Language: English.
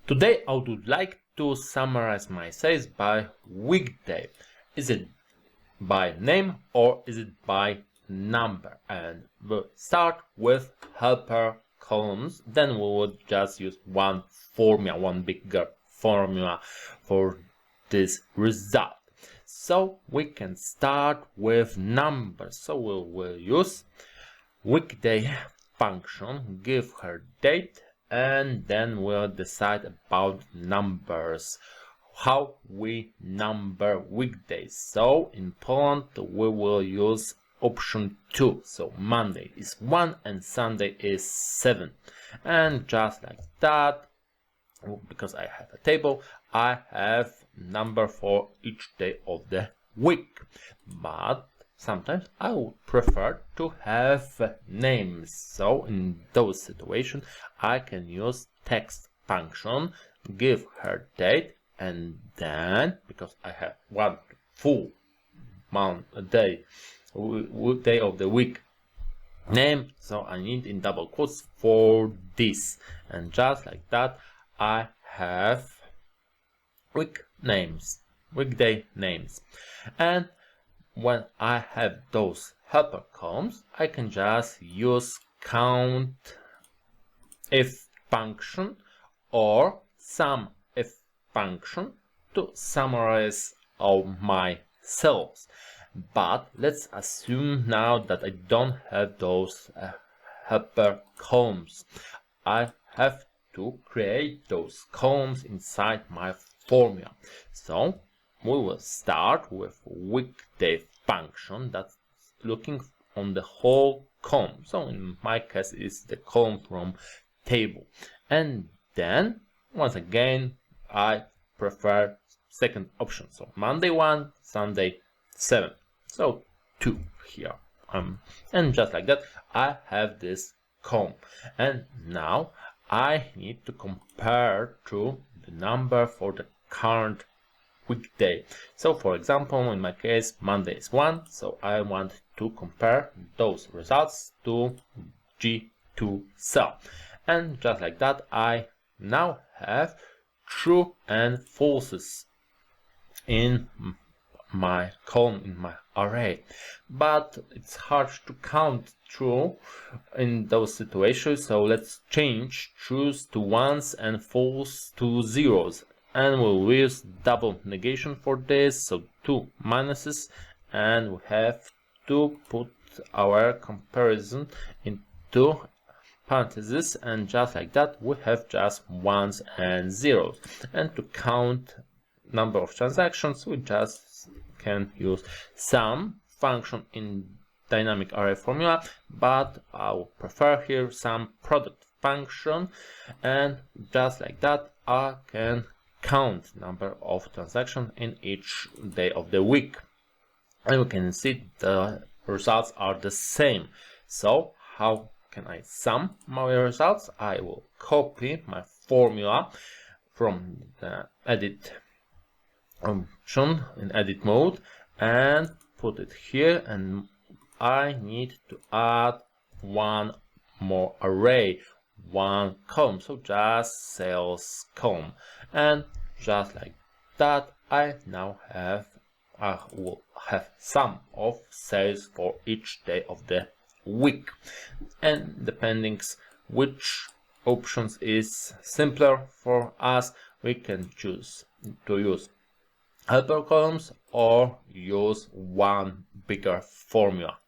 Today I would like to summarize my sales by weekday. Is it by name or is it by number? And we'll start with helper columns. Then we would just use one bigger formula for this result. So we can start with numbers. So we will use weekday function, give her date, and then we'll decide about numbers, how we number weekdays. So in Poland we will use option 2. So Monday is 1 and Sunday is 7. And just like that, because I have a table, I have number for each day of the week. But sometimes I would prefer to have names. So in those situations, I can use text function, give her date, and then, because I have one full day of the week name, so I need in double quotes for this. And just like that, I have weekday names. And when I have those helper columns, I can just use COUNTIF function or SUMIF function to summarize all my cells. But let's assume now that I don't have those helper columns. I have to create those columns inside my formula. So we will start with weekday function that's looking on the whole column. So in my case it's the column from table. And then once again I prefer second option. So Monday 1, Sunday 7. So 2 here. And just like that I have this column. And now I need to compare to the number for the current weekday. So for example, in my case, Monday is 1, so I want to compare those results to G2 cell. And just like that, I now have true and falses in my column, in my array. But it's hard to count true in those situations, so let's change trues to ones and false to zeros. And we'll use double negation for this, so 2 minuses, and we have to put our comparison into parentheses, and just like that we have just ones and zeros. And to count number of transactions, we just can use sum function in dynamic array formula, but I would prefer here SUMPRODUCT function, and just like that I can count number of transactions in each day of the week. And we can see the results are the same. So how can I sum my results? I will copy my formula from the edit option in edit mode and put it here, and I need to add one more array, one column, so just sales column. And just like that I will have sum of sales for each day of the week. And depending which options is simpler for us, we can choose to use helper columns or use one bigger formula.